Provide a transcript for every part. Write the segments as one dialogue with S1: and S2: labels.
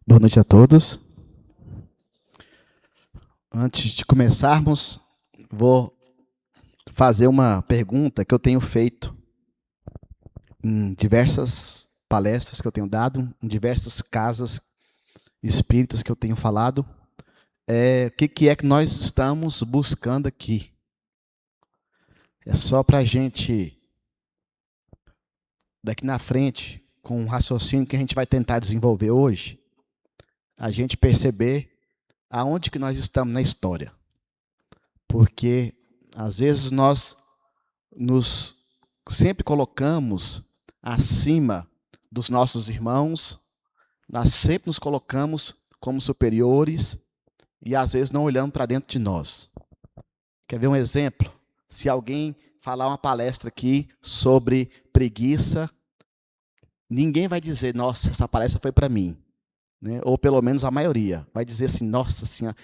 S1: Boa noite a todos. Antes de começarmos, vou fazer uma pergunta que eu tenho feito em diversas palestras que eu tenho dado, em diversas casas espíritas que eu tenho falado. O que é que nós estamos buscando aqui? É só para a gente, daqui na frente, com o raciocínio que a gente vai tentar desenvolver hoje, a gente perceber aonde que nós estamos na história. Porque, às vezes, nós nos sempre colocamos acima dos nossos irmãos, nós sempre nos colocamos como superiores e, às vezes, não olhamos para dentro de nós. Quer ver um exemplo? Se alguém falar uma palestra aqui sobre preguiça, ninguém vai dizer, nossa, essa palestra foi para mim. Né? Ou pelo menos a maioria vai dizer assim, nossa senhora,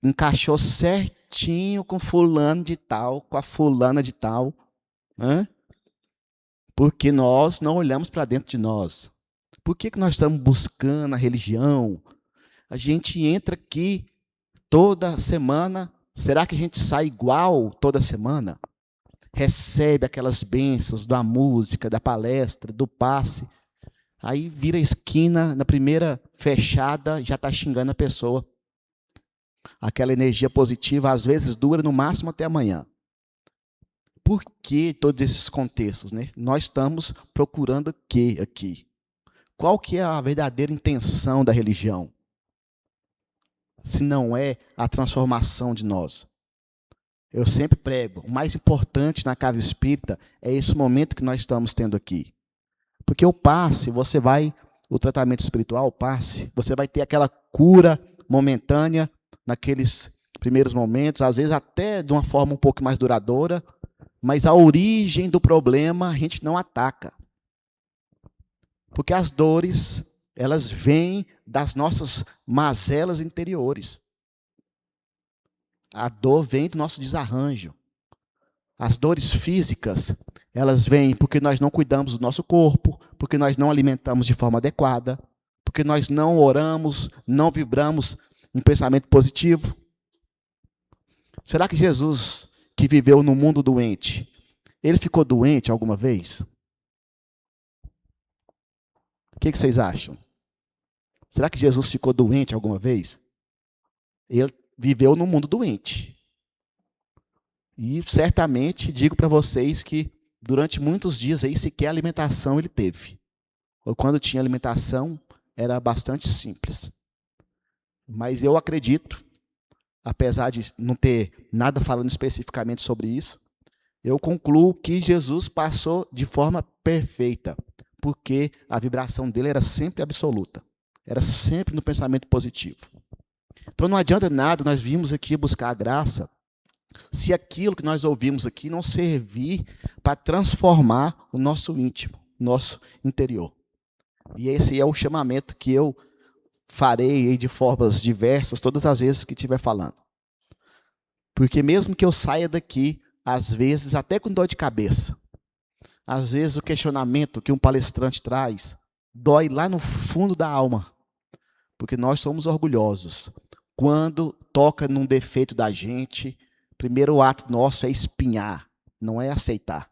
S1: encaixou certinho com fulano de tal, com a fulana de tal. Né? Porque nós não olhamos para dentro de nós. Por que nós estamos buscando a religião? A gente entra aqui toda semana, será que a gente sai igual toda semana? Recebe aquelas bênçãos da música, da palestra, do passe. Aí vira a esquina, na primeira fechada, já está xingando a pessoa. Aquela energia positiva, às vezes, dura no máximo até amanhã. Por que todos esses contextos? Né? Nós estamos procurando o que aqui? Qual que é a verdadeira intenção da religião? Se não é a transformação de nós. Eu sempre prego, o mais importante na casa espírita é esse momento que nós estamos tendo aqui. Porque o passe, o tratamento espiritual, o passe, você vai ter aquela cura momentânea naqueles primeiros momentos, às vezes até de uma forma um pouco mais duradoura, mas a origem do problema a gente não ataca. Porque as dores, elas vêm das nossas mazelas interiores. A dor vem do nosso desarranjo. As dores físicas, elas vêm porque nós não cuidamos do nosso corpo, porque nós não alimentamos de forma adequada, porque nós não oramos, não vibramos em pensamento positivo. Será que Jesus, que viveu no mundo doente, ele ficou doente alguma vez? O que vocês acham? Será que Jesus ficou doente alguma vez? Ele viveu no mundo doente. E certamente digo para vocês que durante muitos dias aí sequer alimentação ele teve. Ou quando tinha alimentação era bastante simples. Mas eu acredito, apesar de não ter nada falando especificamente sobre isso, eu concluo que Jesus passou de forma perfeita, porque a vibração dele era sempre absoluta, era sempre no pensamento positivo. Então não adianta nada nós vimos aqui buscar a graça, se aquilo que nós ouvimos aqui não servir para transformar o nosso íntimo, nosso interior. E esse é o chamamento que eu farei de formas diversas todas as vezes que estiver falando. Porque mesmo que eu saia daqui, às vezes, até com dor de cabeça, às vezes o questionamento que um palestrante traz dói lá no fundo da alma, porque nós somos orgulhosos. Quando toca num defeito da gente, primeiro ato nosso é espinhar, não é aceitar.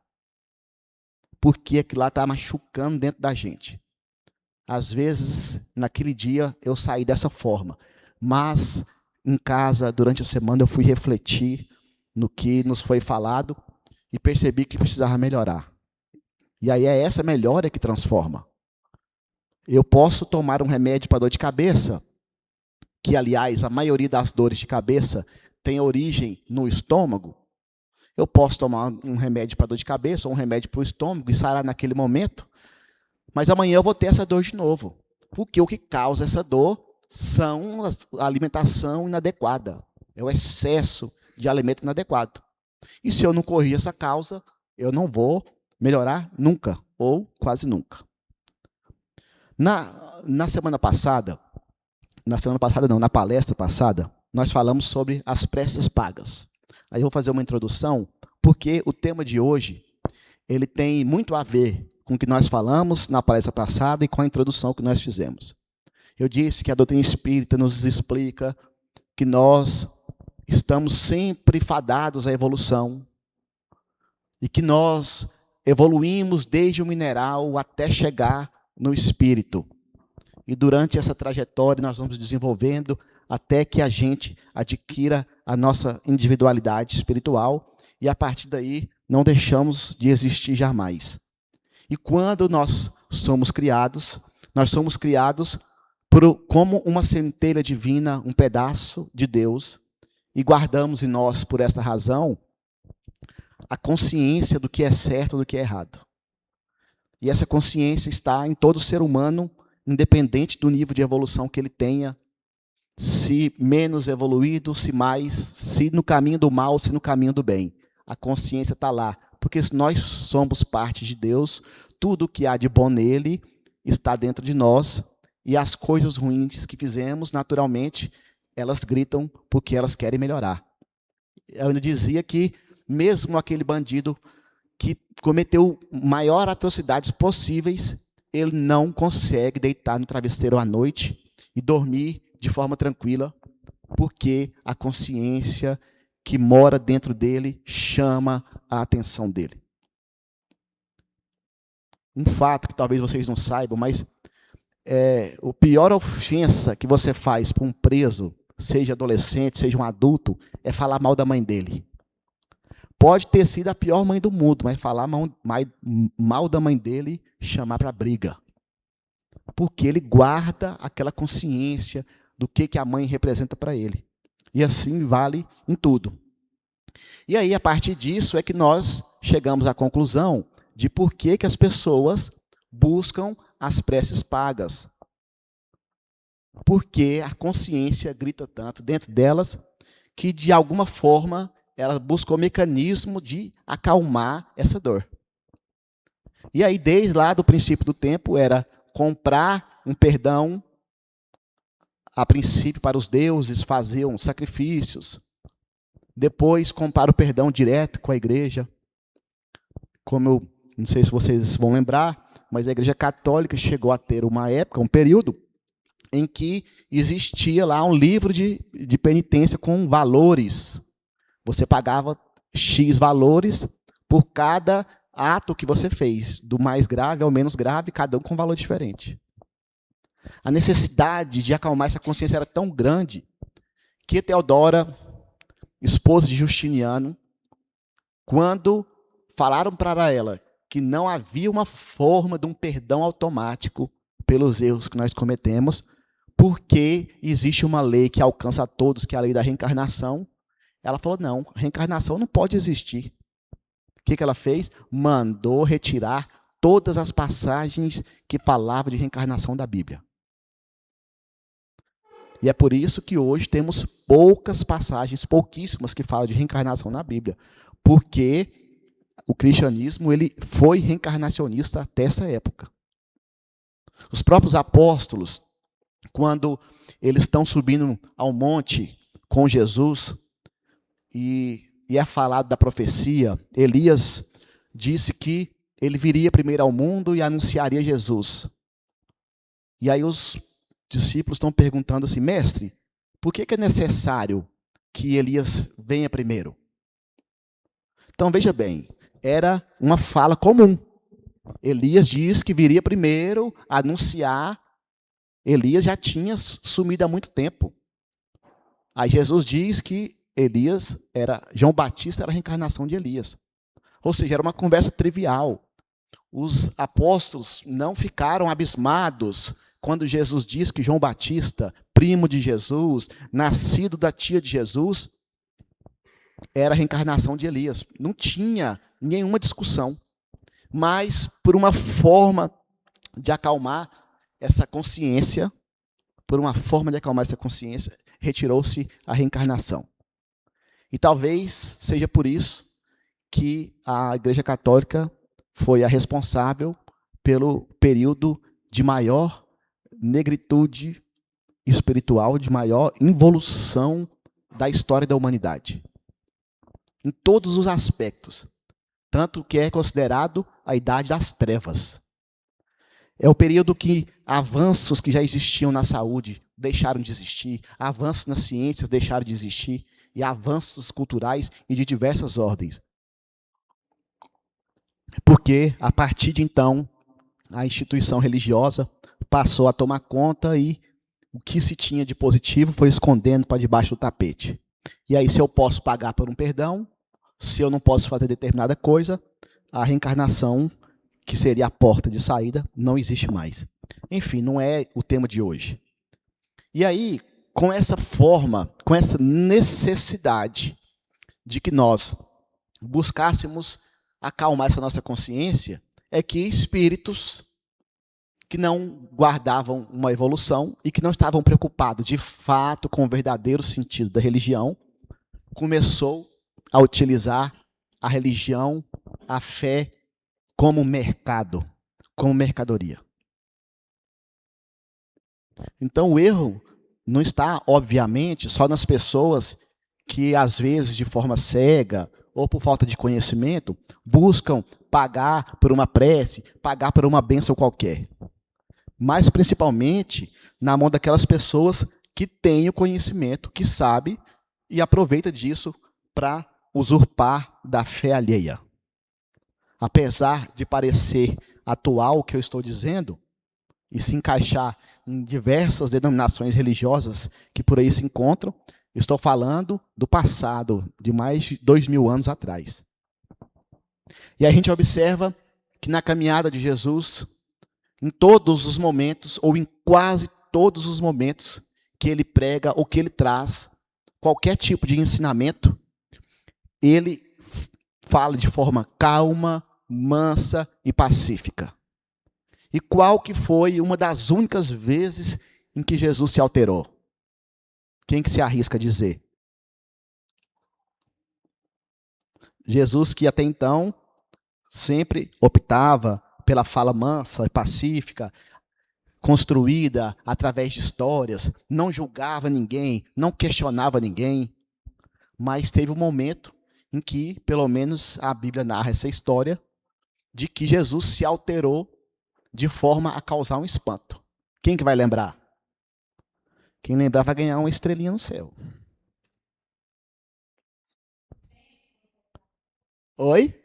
S1: Porque aquilo lá está machucando dentro da gente. Às vezes, naquele dia, eu saí dessa forma. Mas, em casa, durante a semana, eu fui refletir no que nos foi falado e percebi que precisava melhorar. E aí é essa melhora que transforma. Eu posso tomar um remédio para dor de cabeça, que, aliás, a maioria das dores de cabeça tem origem no estômago. Eu posso tomar um remédio para dor de cabeça ou um remédio para o estômago e sarar naquele momento, mas amanhã eu vou ter essa dor de novo. Porque o que causa essa dor são a alimentação inadequada, é o excesso de alimento inadequado. E se eu não corrigir essa causa, eu não vou melhorar nunca, ou quase nunca. Na semana passada, na palestra passada, nós falamos sobre as preces pagas. Aí eu vou fazer uma introdução, porque o tema de hoje, ele tem muito a ver com o que nós falamos na palestra passada e com a introdução que nós fizemos. Eu disse que a doutrina espírita nos explica que nós estamos sempre fadados à evolução e que nós evoluímos desde o mineral até chegar no espírito. E durante essa trajetória nós vamos desenvolvendo até que a gente adquira a nossa individualidade espiritual e a partir daí não deixamos de existir jamais. E quando nós somos criados como uma centelha divina, um pedaço de Deus, e guardamos em nós, por esta razão, a consciência do que é certo e do que é errado. E essa consciência está em todo ser humano, independente do nível de evolução que ele tenha, se menos evoluído, se mais, se no caminho do mal, se no caminho do bem. A consciência está lá, porque se nós somos parte de Deus, tudo o que há de bom nele está dentro de nós, e as coisas ruins que fizemos, naturalmente, elas gritam porque elas querem melhorar. Eu ainda dizia que mesmo aquele bandido que cometeu maiores atrocidades possíveis, ele não consegue deitar no travesseiro à noite e dormir de forma tranquila, porque a consciência que mora dentro dele chama a atenção dele. Um fato que talvez vocês não saibam, mas a pior ofensa que você faz para um preso, seja adolescente, seja um adulto, é falar mal da mãe dele. Pode ter sido a pior mãe do mundo, mas falar mal da mãe dele, chamar para briga. Porque ele guarda aquela consciência do que a mãe representa para ele. E assim vale em tudo. E aí, a partir disso, é que nós chegamos à conclusão de por que as pessoas buscam as preces pagas. Porque a consciência grita tanto dentro delas que, de alguma forma, ela busca o mecanismo de acalmar essa dor. E aí, desde lá do princípio do tempo, era comprar um perdão, a princípio para os deuses, faziam sacrifícios. Depois, comprar o perdão direto com a igreja. Como eu não sei se vocês vão lembrar, mas a Igreja Católica chegou a ter uma época, um período, em que existia lá um livro de penitência com valores. Você pagava X valores por cada ato que você fez, do mais grave ao menos grave, cada um com um valor diferente. A necessidade de acalmar essa consciência era tão grande que Teodora, esposa de Justiniano, quando falaram para ela que não havia uma forma de um perdão automático pelos erros que nós cometemos, porque existe uma lei que alcança a todos, que é a lei da reencarnação. Ela falou, não, a reencarnação não pode existir. O que ela fez? Mandou retirar todas as passagens que falavam de reencarnação da Bíblia. E é por isso que hoje temos poucas passagens, pouquíssimas, que falam de reencarnação na Bíblia. Porque o cristianismo ele foi reencarnacionista até essa época. Os próprios apóstolos, quando eles estão subindo ao monte com Jesus, e é falado da profecia, Elias disse que ele viria primeiro ao mundo e anunciaria Jesus. E aí os discípulos estão perguntando assim, mestre, por que é necessário que Elias venha primeiro? Então, veja bem, era uma fala comum. Elias diz que viria primeiro anunciar. Elias já tinha sumido há muito tempo. Aí Jesus diz que João Batista era a reencarnação de Elias. Ou seja, era uma conversa trivial. Os apóstolos não ficaram abismados quando Jesus diz que João Batista, primo de Jesus, nascido da tia de Jesus, era a reencarnação de Elias. Não tinha nenhuma discussão. Mas, por uma forma de acalmar essa consciência, retirou-se a reencarnação. E talvez seja por isso que a Igreja Católica foi a responsável pelo período de maior negritude espiritual, de maior involução da história da humanidade. Em todos os aspectos. Tanto que é considerado a idade das trevas. É o período que avanços que já existiam na saúde deixaram de existir, avanços nas ciências deixaram de existir, e avanços culturais e de diversas ordens. Porque, a partir de então, a instituição religiosa passou a tomar conta e o que se tinha de positivo foi escondendo para debaixo do tapete. E aí, se eu posso pagar por um perdão, se eu não posso fazer determinada coisa, a reencarnação, que seria a porta de saída, não existe mais. Enfim, não é o tema de hoje. E aí, com essa forma, com essa necessidade de que nós buscássemos acalmar essa nossa consciência, é que espíritos que não guardavam uma evolução e que não estavam preocupados de fato com o verdadeiro sentido da religião, começou a utilizar a religião, a fé, como mercado, como mercadoria. Então o erro não está, obviamente, só nas pessoas que, às vezes, de forma cega ou por falta de conhecimento, buscam pagar por uma prece, pagar por uma bênção qualquer. Mas, principalmente, na mão daquelas pessoas que têm o conhecimento, que sabem e aproveita disso para usurpar da fé alheia. Apesar de parecer atual o que eu estou dizendo, e se encaixar em diversas denominações religiosas que por aí se encontram, estou falando do passado, de mais de 2000 anos atrás. E a gente observa que na caminhada de Jesus, em todos os momentos, ou em quase todos os momentos que ele prega ou que ele traz qualquer tipo de ensinamento, ele fala de forma calma, mansa e pacífica. E qual que foi uma das únicas vezes em que Jesus se alterou? Quem que se arrisca a dizer? Jesus, que até então sempre optava pela fala mansa e pacífica, construída através de histórias, não julgava ninguém, não questionava ninguém, mas teve um momento em que, pelo menos a Bíblia narra essa história, de que Jesus se alterou de forma a causar um espanto. Quem que vai lembrar? Quem lembrar vai ganhar uma estrelinha no céu. Oi?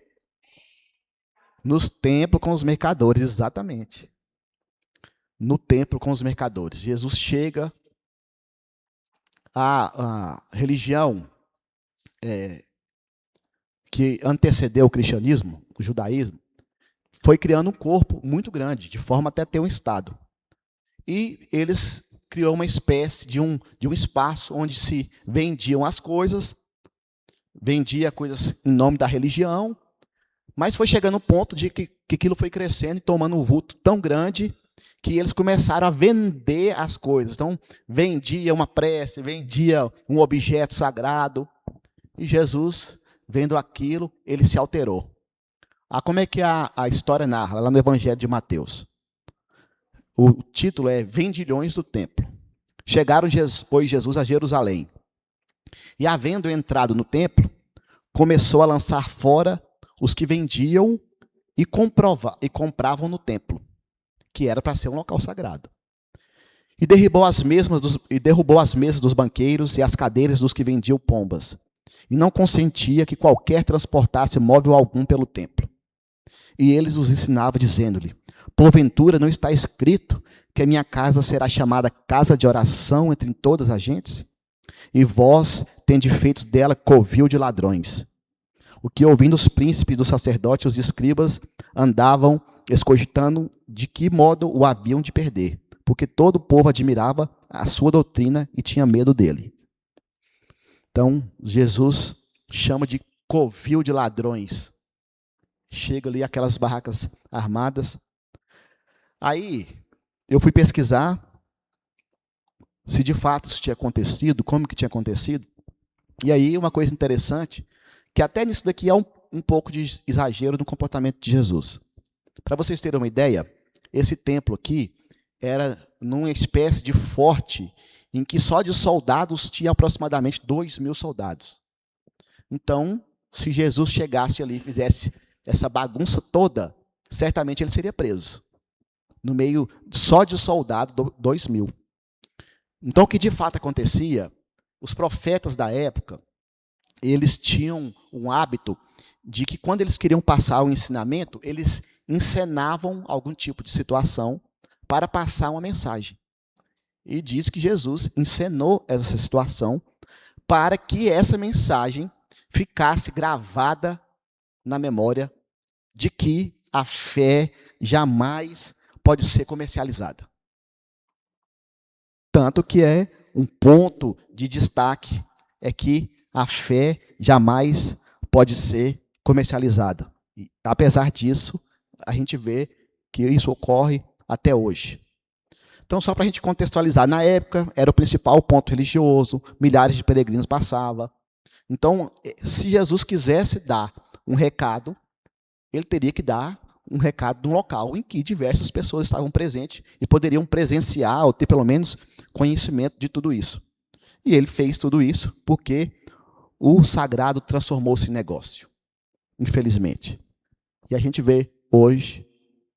S1: Nos templos com os mercadores, exatamente. No templo com os mercadores. Jesus chega, a religião que antecedeu o cristianismo, o judaísmo, foi criando um corpo muito grande, de forma até ter um estado. E eles criou uma espécie de um espaço onde se vendiam as coisas, vendia coisas em nome da religião, mas foi chegando um ponto de que aquilo foi crescendo e tomando um vulto tão grande que eles começaram a vender as coisas. Então, vendia uma prece, vendia um objeto sagrado, e Jesus, vendo aquilo, ele se alterou. Como é que a história narra, lá no Evangelho de Mateus? O título é Vendilhões do Templo. Chegaram, pois, Jesus a Jerusalém. E, havendo entrado no templo, começou a lançar fora os que vendiam e compravam no templo, que era para ser um local sagrado. E derrubou as mesas dos banqueiros e as cadeiras dos que vendiam pombas. E não consentia que qualquer transportasse móvel algum pelo templo. E eles os ensinava, dizendo-lhe: porventura não está escrito que a minha casa será chamada casa de oração entre todas as gentes? E vós tende feito dela covil de ladrões. O que, ouvindo os príncipes dos sacerdotes e os escribas, andavam escogitando de que modo o haviam de perder, porque todo o povo admirava a sua doutrina e tinha medo dele. Então, Jesus chama de covil de ladrões. Chega ali aquelas barracas armadas. Aí, eu fui pesquisar se de fato isso tinha acontecido, como que tinha acontecido. E aí, uma coisa interessante, que até nisso daqui há um pouco de exagero no comportamento de Jesus. Para vocês terem uma ideia, esse templo aqui era numa espécie de forte em que só de soldados tinha aproximadamente 2.000 soldados. Então, se Jesus chegasse ali e fizesse essa bagunça toda, certamente ele seria preso. no meio só de soldado, 2.000. Então, o que de fato acontecia, os profetas da época, eles tinham um hábito de que quando eles queriam passar o ensinamento, eles encenavam algum tipo de situação para passar uma mensagem. E diz que Jesus encenou essa situação para que essa mensagem ficasse gravada na memória de que a fé jamais pode ser comercializada. Tanto que é um ponto de destaque é que a fé jamais pode ser comercializada. E, apesar disso, a gente vê que isso ocorre até hoje. Então, só para a gente contextualizar, na época era o principal ponto religioso, milhares de peregrinos passavam. Então, se Jesus quisesse dar um recado, ele teria que dar um recado de um local em que diversas pessoas estavam presentes e poderiam presenciar ou ter pelo menos conhecimento de tudo isso. E ele fez tudo isso porque o sagrado transformou-se em negócio, infelizmente. E a gente vê hoje,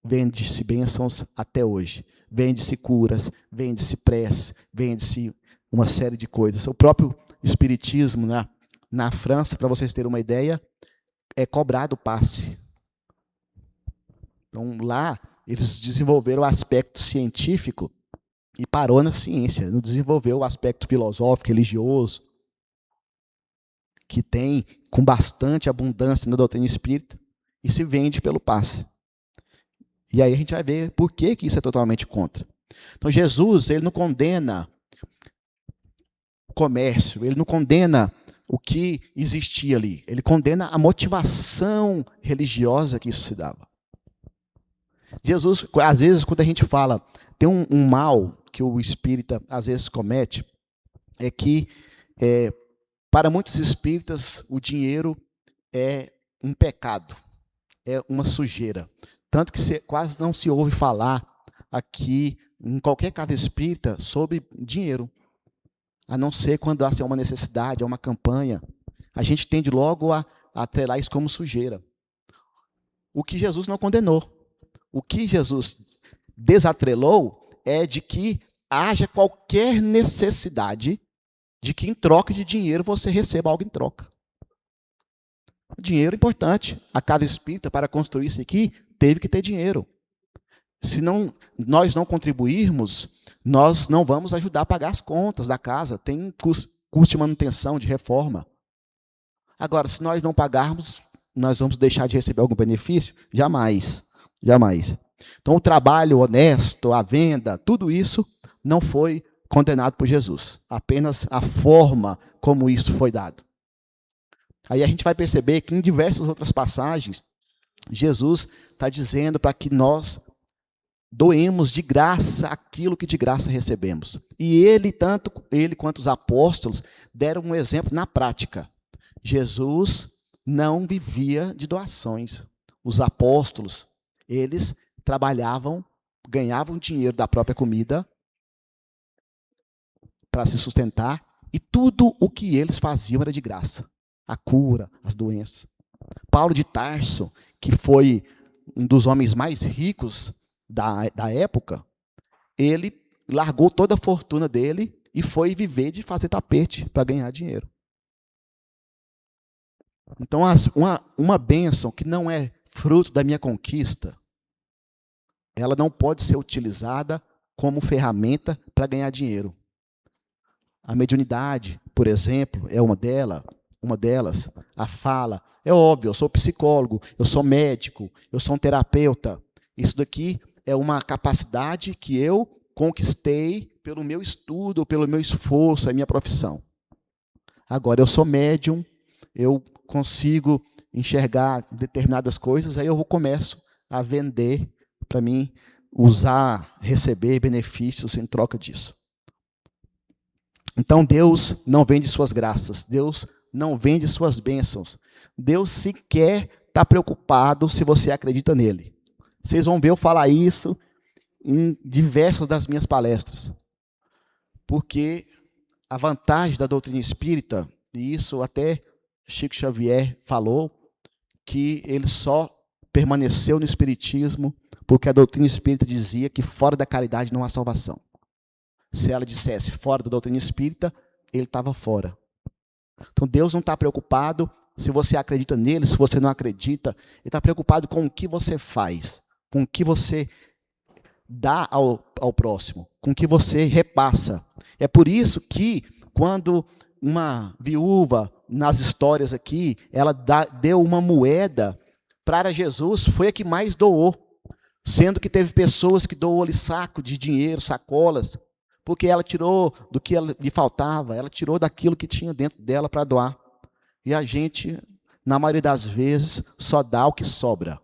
S1: vende-se bênçãos até hoje. Vende-se curas, vende-se prece, vende-se uma série de coisas. O próprio espiritismo, na França, para vocês terem uma ideia, é cobrado passe. Então, lá, eles desenvolveram o aspecto científico e parou na ciência, não desenvolveu o aspecto filosófico, religioso, que tem com bastante abundância na doutrina espírita, e se vende pelo passe. E aí a gente vai ver por que isso é totalmente contra. Então, Jesus, ele não condena o comércio, ele não condena o que existia ali, ele condena a motivação religiosa que isso se dava. Jesus, às vezes, quando a gente fala, tem um mal que o espírita às vezes comete, é que para muitos espíritas o dinheiro é um pecado, é uma sujeira. Tanto que quase não se ouve falar aqui, em qualquer casa espírita, sobre dinheiro. A não ser quando há uma necessidade, há uma campanha. A gente tende logo a atrelar isso como sujeira. O que Jesus não condenou. O que Jesus desatrelou é de que haja qualquer necessidade de que em troca de dinheiro você receba algo em troca. Dinheiro é importante. A casa espírita, para construir isso aqui, teve que ter dinheiro. Se nós não contribuirmos, nós não vamos ajudar a pagar as contas da casa. Tem custo de manutenção, de reforma. Agora, se nós não pagarmos, nós vamos deixar de receber algum benefício? Jamais. Jamais. Então, o trabalho honesto, a venda, tudo isso não foi condenado por Jesus. Apenas a forma como isso foi dado. Aí a gente vai perceber que em diversas outras passagens, Jesus está dizendo para que nós doemos de graça aquilo que de graça recebemos. E ele, tanto ele quanto os apóstolos, deram um exemplo na prática. Jesus não vivia de doações. Os apóstolos, eles trabalhavam, ganhavam dinheiro da própria comida para se sustentar, e tudo o que eles faziam era de graça. A cura, as doenças. Paulo de Tarso, que foi um dos homens mais ricos da época, ele largou toda a fortuna dele e foi viver de fazer tapete para ganhar dinheiro. Então, uma bênção que não é fruto da minha conquista, ela não pode ser utilizada como ferramenta para ganhar dinheiro. A mediunidade, por exemplo, é uma delas. A fala, é óbvio, eu sou psicólogo, eu sou médico, eu sou um terapeuta. Isso daqui é uma capacidade que eu conquistei pelo meu estudo, pelo meu esforço, é minha profissão. Agora, eu sou médium, eu consigo enxergar determinadas coisas, aí eu começo a vender para mim usar, receber benefícios em troca disso. Então, Deus não vende suas graças, Deus não vende suas bênçãos. Deus sequer está preocupado se você acredita nele. Vocês vão ver eu falar isso em diversas das minhas palestras. Porque a vantagem da doutrina espírita, e isso até Chico Xavier falou, que ele só permaneceu no espiritismo, porque a doutrina espírita dizia que fora da caridade não há salvação. Se ela dissesse fora da doutrina espírita, ele estava fora. Então Deus não está preocupado se você acredita nele, se você não acredita. Ele está preocupado com o que você faz, com o que você dá ao próximo, com o que você repassa. É por isso que quando uma viúva, nas histórias aqui, ela deu uma moeda para Jesus, foi a que mais doou. Sendo que teve pessoas que doou-lhe saco de dinheiro, sacolas, porque ela tirou do que lhe faltava, ela tirou daquilo que tinha dentro dela para doar. E a gente, na maioria das vezes, só dá o que sobra.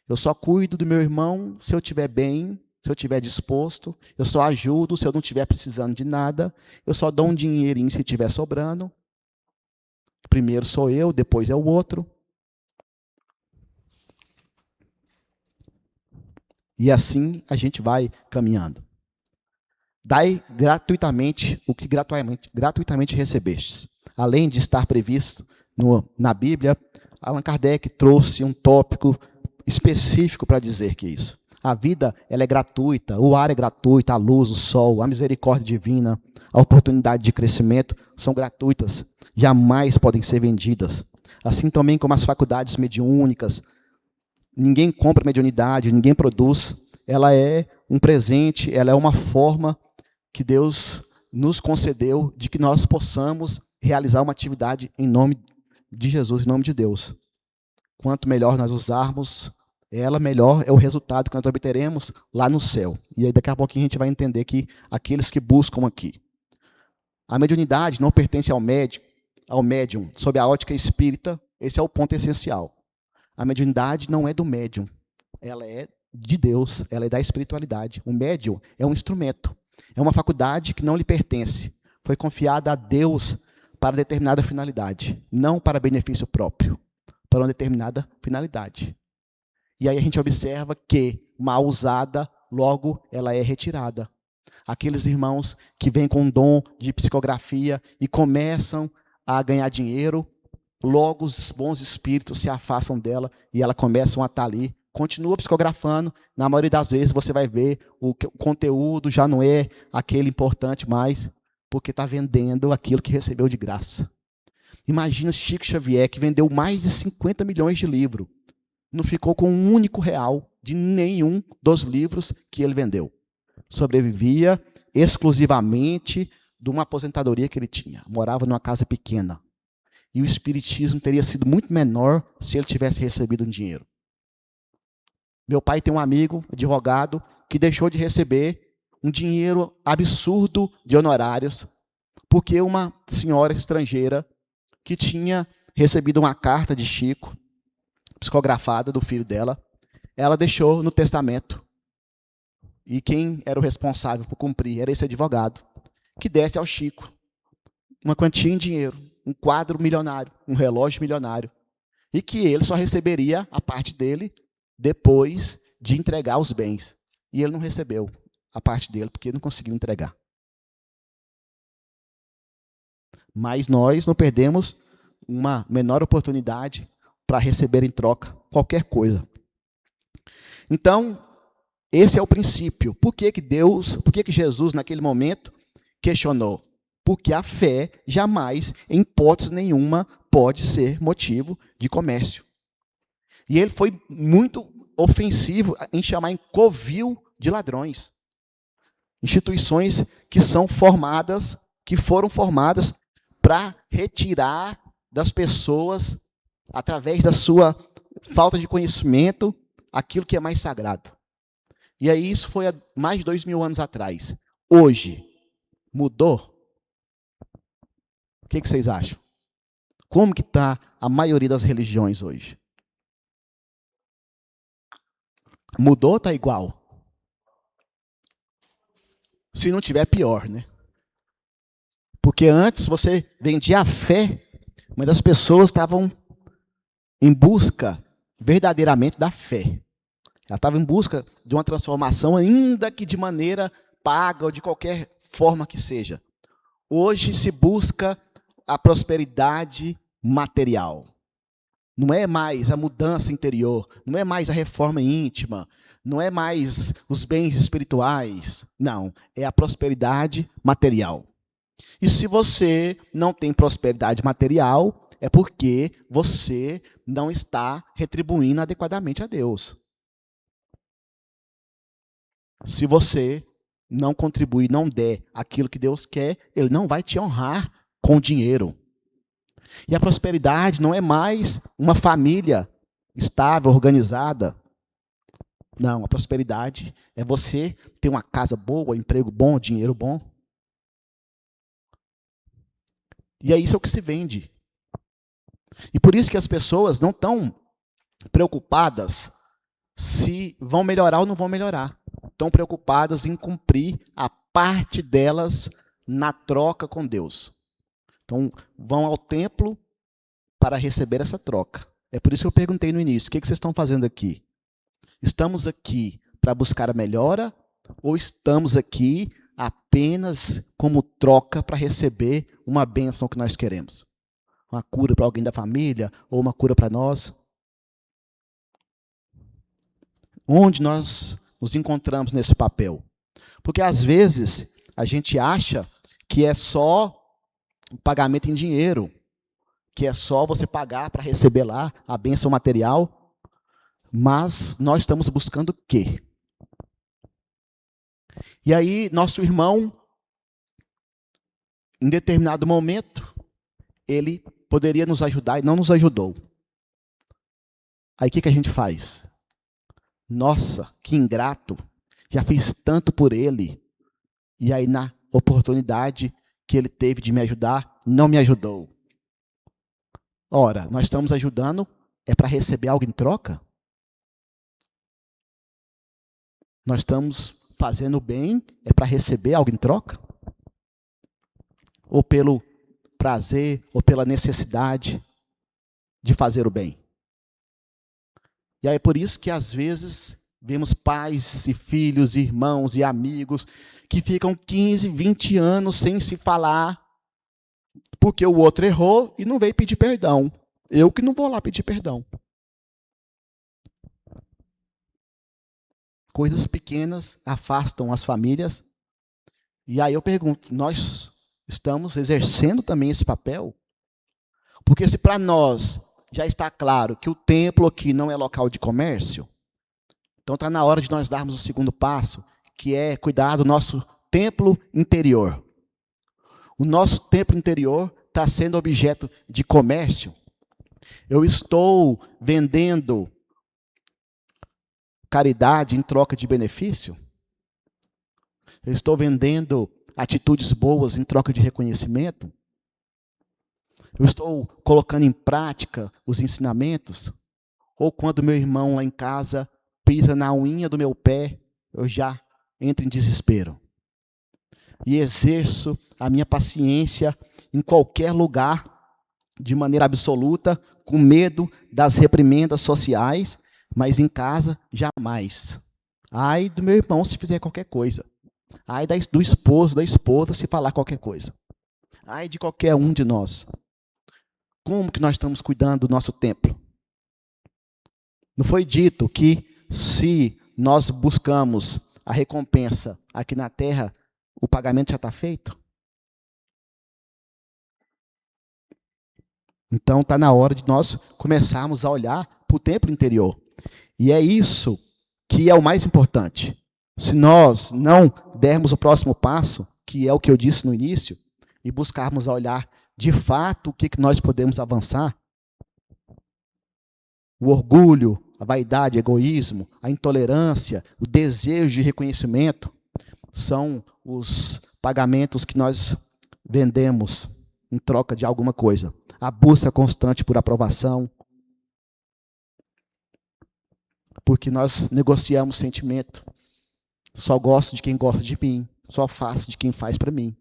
S1: Eu só cuido do meu irmão se eu estiver bem, se eu estiver disposto. Eu só ajudo se eu não estiver precisando de nada. Eu só dou um dinheirinho se estiver sobrando. Primeiro sou eu, depois é o outro. E assim a gente vai caminhando. Dai gratuitamente o que gratuitamente recebestes. Além de estar previsto na Bíblia, Allan Kardec trouxe um tópico específico para dizer que isso. A vida ela é gratuita, o ar é gratuito, a luz, o sol, a misericórdia divina, a oportunidade de crescimento são gratuitas, jamais podem ser vendidas. Assim também como as faculdades mediúnicas, ninguém compra mediunidade, ninguém produz, ela é um presente, ela é uma forma que Deus nos concedeu de que nós possamos realizar uma atividade em nome de Jesus, em nome de Deus. Quanto melhor nós usarmos ela, melhor é o resultado que nós obteremos lá no céu. E aí daqui a pouquinho a gente vai entender que aqueles que buscam aqui. A mediunidade não pertence ao médium, sob a ótica espírita, esse é o ponto essencial. A mediunidade não é do médium, ela é de Deus, ela é da espiritualidade. O médium é um instrumento, é uma faculdade que não lhe pertence. Foi confiada a Deus para determinada finalidade, não para benefício próprio, para uma determinada finalidade. E aí a gente observa que, mal usada, logo ela é retirada. Aqueles irmãos que vêm com um dom de psicografia e começam a ganhar dinheiro, logo os bons espíritos se afastam dela e ela começam a estar ali. Continua psicografando, na maioria das vezes você vai ver o conteúdo já não é aquele importante mais, porque está vendendo aquilo que recebeu de graça. Imagina Chico Xavier, que vendeu mais de 50 milhões de livros, não ficou com um único real de nenhum dos livros que ele vendeu. Sobrevivia exclusivamente de uma aposentadoria que ele tinha. Morava numa casa pequena. E o espiritismo teria sido muito menor se ele tivesse recebido um dinheiro. Meu pai tem um amigo, advogado, que deixou de receber um dinheiro absurdo de honorários, porque uma senhora estrangeira que tinha recebido uma carta de Chico, psicografada do filho dela, ela deixou no testamento. E quem era o responsável por cumprir era esse advogado, que desse ao Chico uma quantia em dinheiro, um quadro milionário, um relógio milionário, e que ele só receberia a parte dele depois de entregar os bens. E ele não recebeu a parte dele, porque ele não conseguiu entregar. Mas nós não perdemos uma menor oportunidade para receber em troca qualquer coisa. Então, esse é o princípio. Por que Jesus, naquele momento, questionou? Porque a fé jamais, em hipótese nenhuma, pode ser motivo de comércio. E ele foi muito ofensivo em chamar em covil de ladrões. Instituições que foram formadas para retirar das pessoas, através da sua falta de conhecimento, aquilo que é mais sagrado. E aí isso foi há mais de 2000 anos atrás. Hoje, mudou? O que vocês acham? Como que está a maioria das religiões hoje? Mudou ou está igual? Se não tiver, pior, né? Porque antes você vendia a fé, mas as pessoas estavam em busca verdadeiramente da fé. Ela estava em busca de uma transformação, ainda que de maneira paga ou de qualquer forma que seja. Hoje se busca a prosperidade material. Não é mais a mudança interior, não é mais a reforma íntima, não é mais os bens espirituais. Não, é a prosperidade material. E se você não tem prosperidade material, é porque você não está retribuindo adequadamente a Deus. Se você não contribuir, não der aquilo que Deus quer, Ele não vai te honrar com dinheiro. E a prosperidade não é mais uma família estável, organizada. Não, a prosperidade é você ter uma casa boa, emprego bom, dinheiro bom. E é isso que se vende. E por isso que as pessoas não estão preocupadas se vão melhorar ou não vão melhorar. Estão preocupadas em cumprir a parte delas na troca com Deus. Então, vão ao templo para receber essa troca. É por isso que eu perguntei no início, o que vocês estão fazendo aqui? Estamos aqui para buscar a melhora ou estamos aqui apenas como troca para receber uma bênção que nós queremos? Uma cura para alguém da família ou uma cura para nós? Onde nós nos encontramos nesse papel? Porque às vezes a gente acha que é só o pagamento em dinheiro, que é só você pagar para receber lá a bênção material, mas nós estamos buscando o quê? E aí, nosso irmão, em determinado momento, ele poderia nos ajudar e não nos ajudou. Aí o que a gente faz? Nossa, que ingrato, já fiz tanto por ele, e aí na oportunidade que ele teve de me ajudar, não me ajudou. Ora, nós estamos ajudando, é para receber algo em troca? Nós estamos fazendo o bem, é para receber algo em troca? Ou pelo prazer, ou pela necessidade de fazer o bem? E aí é por isso que às vezes vemos pais e filhos, irmãos e amigos que ficam 15, 20 anos sem se falar, porque o outro errou e não veio pedir perdão. Eu que não vou lá pedir perdão. Coisas pequenas afastam as famílias. E aí eu pergunto, nós estamos exercendo também esse papel? Porque se para nós já está claro que o templo aqui não é local de comércio, então está na hora de nós darmos o segundo passo, que é cuidar do nosso templo interior. O nosso templo interior está sendo objeto de comércio. Eu estou vendendo caridade em troca de benefício? Eu estou vendendo atitudes boas em troca de reconhecimento? Eu estou colocando em prática os ensinamentos? Ou quando meu irmão lá em casa pisa na unha do meu pé, eu já entro em desespero? E exerço a minha paciência em qualquer lugar, de maneira absoluta, com medo das reprimendas sociais, mas em casa, jamais. Ai do meu irmão se fizer qualquer coisa. Ai do esposo, da esposa, se falar qualquer coisa. Ai de qualquer um de nós. Como que nós estamos cuidando do nosso templo? Não foi dito que se nós buscamos a recompensa aqui na terra, o pagamento já está feito? Então está na hora de nós começarmos a olhar para o templo interior. E é isso que é o mais importante. Se nós não dermos o próximo passo, que é o que eu disse no início, e buscarmos a olhar de fato o que nós podemos avançar, o orgulho, a vaidade, o egoísmo, a intolerância, o desejo de reconhecimento, são os pagamentos que nós vendemos em troca de alguma coisa. A busca constante por aprovação, porque nós negociamos sentimento. Só gosto de quem gosta de mim, só faço de quem faz para mim.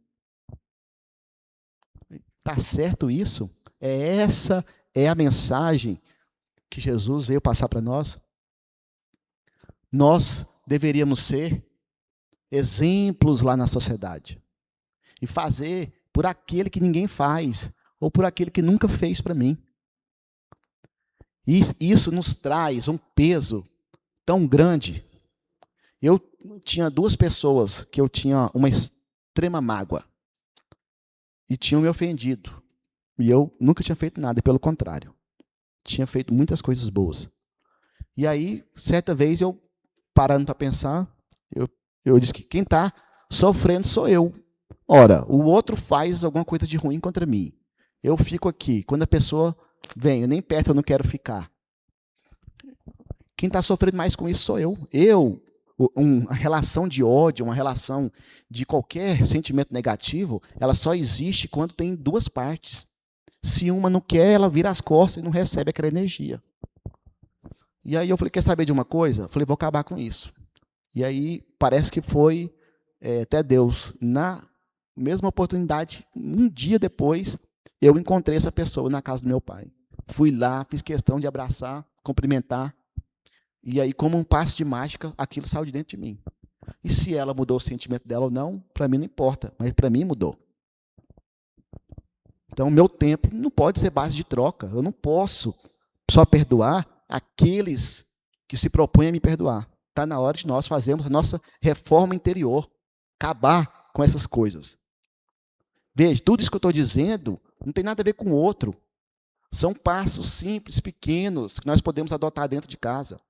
S1: Tá certo isso? Essa é a mensagem que Jesus veio passar para nós. Nós deveríamos ser exemplos lá na sociedade e fazer por aquele que ninguém faz ou por aquele que nunca fez para mim. E isso nos traz um peso tão grande. Eu tinha duas pessoas que eu tinha uma extrema mágoa e tinham me ofendido. E eu nunca tinha feito nada, pelo contrário. Tinha feito muitas coisas boas. E aí, certa vez, eu parando para pensar, eu disse que quem está sofrendo sou eu. Ora, o outro faz alguma coisa de ruim contra mim. Eu fico aqui. Quando a pessoa vem, nem perto eu não quero ficar. Quem está sofrendo mais com isso sou eu. Uma relação de ódio, uma relação de qualquer sentimento negativo, ela só existe quando tem duas partes. Se uma não quer, ela vira as costas e não recebe aquela energia. E aí eu falei, quer saber de uma coisa? Eu falei, vou acabar com isso. E aí parece que foi até Deus. Na mesma oportunidade, um dia depois, eu encontrei essa pessoa na casa do meu pai. Fui lá, fiz questão de abraçar, cumprimentar. E aí, como um passe de mágica, aquilo saiu de dentro de mim. E se ela mudou o sentimento dela ou não, para mim não importa, mas para mim mudou. Então, o meu tempo não pode ser base de troca. Eu não posso só perdoar aqueles que se propõem a me perdoar. Está na hora de nós fazermos a nossa reforma interior, acabar com essas coisas. Veja, tudo isso que eu estou dizendo não tem nada a ver com o outro. São passos simples, pequenos, que nós podemos adotar dentro de casa.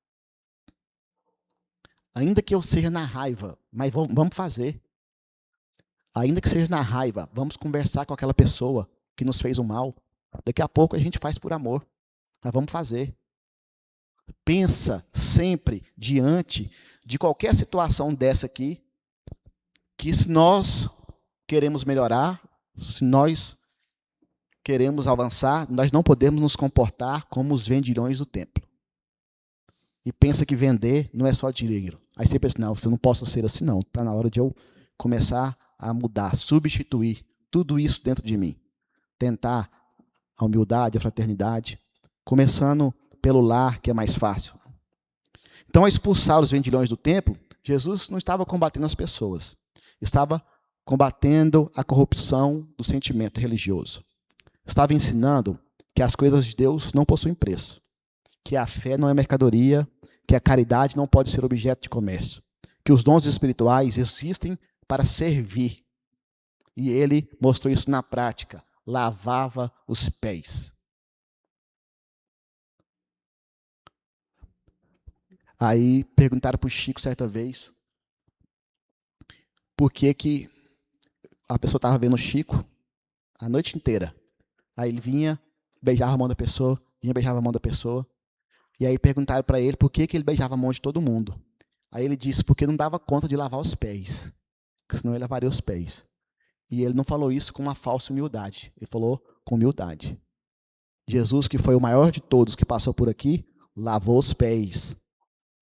S1: Ainda que eu seja na raiva, mas vamos fazer. Ainda que seja na raiva, vamos conversar com aquela pessoa que nos fez o mal. Daqui a pouco a gente faz por amor, mas vamos fazer. Pensa sempre diante de qualquer situação dessa aqui, que se nós queremos melhorar, se nós queremos avançar, nós não podemos nos comportar como os vendilhões do templo. E pensa que vender não é só dinheiro. Aí você pensa, não, você não posso ser assim não. Está na hora de eu começar a mudar, substituir tudo isso dentro de mim. Tentar a humildade, a fraternidade, começando pelo lar, que é mais fácil. Então, ao expulsar os vendilhões do templo, Jesus não estava combatendo as pessoas. Estava combatendo a corrupção do sentimento religioso. Estava ensinando que as coisas de Deus não possuem preço. Que a fé não é mercadoria, que a caridade não pode ser objeto de comércio, que os dons espirituais existem para servir. E ele mostrou isso na prática, lavava os pés. Aí perguntaram para o Chico certa vez por que a pessoa estava vendo o Chico a noite inteira. Aí ele vinha, beijava a mão da pessoa, beijava a mão da pessoa. E aí perguntaram para ele por que ele beijava a mão de todo mundo. Aí ele disse, porque não dava conta de lavar os pés, porque senão ele lavaria os pés. E ele não falou isso com uma falsa humildade, ele falou com humildade. Jesus, que foi o maior de todos que passou por aqui, lavou os pés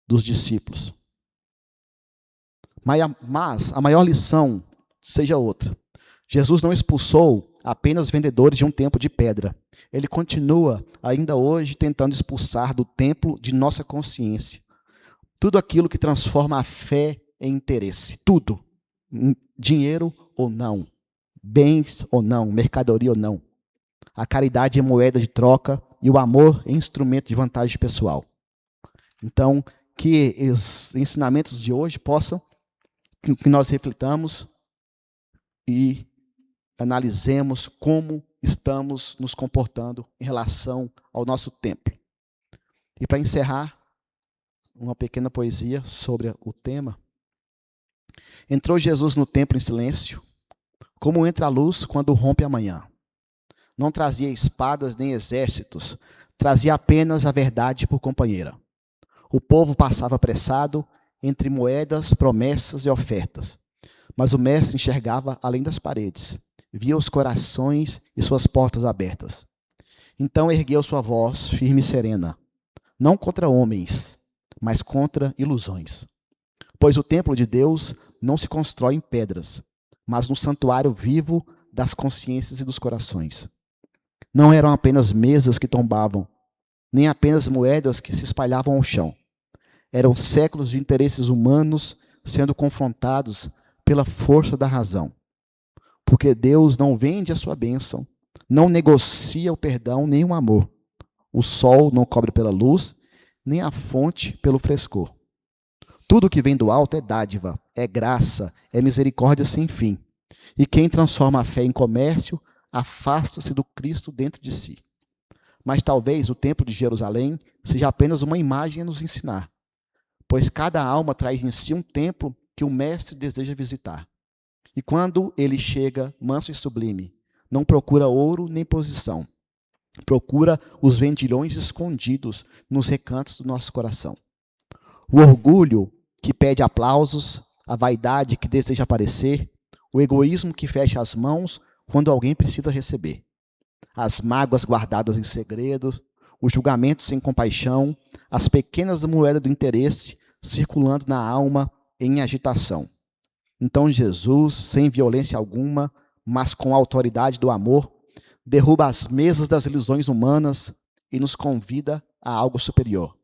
S1: dos discípulos. Mas a maior lição seja outra. Jesus não expulsou apenas vendedores de um templo de pedra. Ele continua ainda hoje tentando expulsar do templo de nossa consciência tudo aquilo que transforma a fé em interesse. Tudo. Dinheiro ou não. Bens ou não. Mercadoria ou não. A caridade é moeda de troca e o amor é instrumento de vantagem pessoal. Então, que os ensinamentos de hoje possam, que nós reflitamos e analisemos como estamos nos comportando em relação ao nosso templo. E para encerrar, uma pequena poesia sobre o tema. Entrou Jesus no templo em silêncio, como entra a luz quando rompe a manhã. Não trazia espadas nem exércitos, trazia apenas a verdade por companheira. O povo passava apressado entre moedas, promessas e ofertas. Mas o mestre enxergava além das paredes, via os corações e suas portas abertas. Então ergueu sua voz, firme e serena, não contra homens, mas contra ilusões. Pois o templo de Deus não se constrói em pedras, mas no santuário vivo das consciências e dos corações. Não eram apenas mesas que tombavam, nem apenas moedas que se espalhavam ao chão. Eram séculos de interesses humanos sendo confrontados pela força da razão. Porque Deus não vende a sua bênção, não negocia o perdão nem o amor. O sol não cobre pela luz, nem a fonte pelo frescor. Tudo que vem do alto é dádiva, é graça, é misericórdia sem fim. E quem transforma a fé em comércio, afasta-se do Cristo dentro de si. Mas talvez o templo de Jerusalém seja apenas uma imagem a nos ensinar, pois cada alma traz em si um templo que o mestre deseja visitar. E quando ele chega, manso e sublime, não procura ouro nem posição, procura os vendilhões escondidos nos recantos do nosso coração. O orgulho que pede aplausos, a vaidade que deseja aparecer, o egoísmo que fecha as mãos quando alguém precisa receber, as mágoas guardadas em segredo, o julgamento sem compaixão, as pequenas moedas do interesse circulando na alma em agitação. Então Jesus, sem violência alguma, mas com a autoridade do amor, derruba as mesas das ilusões humanas e nos convida a algo superior.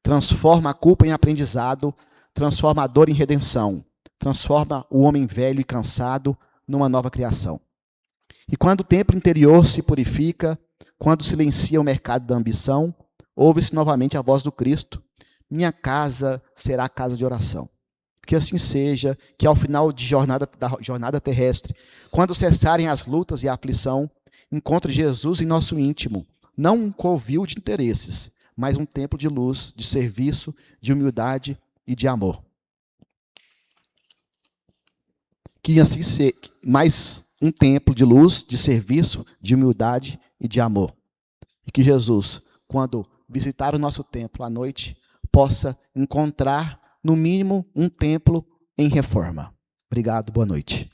S1: Transforma a culpa em aprendizado, transforma a dor em redenção, transforma o homem velho e cansado numa nova criação. E quando o templo interior se purifica, quando silencia o mercado da ambição, ouve-se novamente a voz do Cristo: minha casa será casa de oração. Que assim seja, que ao final da jornada terrestre, quando cessarem as lutas e a aflição, encontre Jesus em nosso íntimo, não um covil de interesses, mas um templo de luz, de serviço, de humildade e de amor. Que assim seja, mais um templo de luz, de serviço, de humildade e de amor. E que Jesus, quando visitar o nosso templo à noite, possa encontrar, no mínimo, um templo em reforma. Obrigado, boa noite.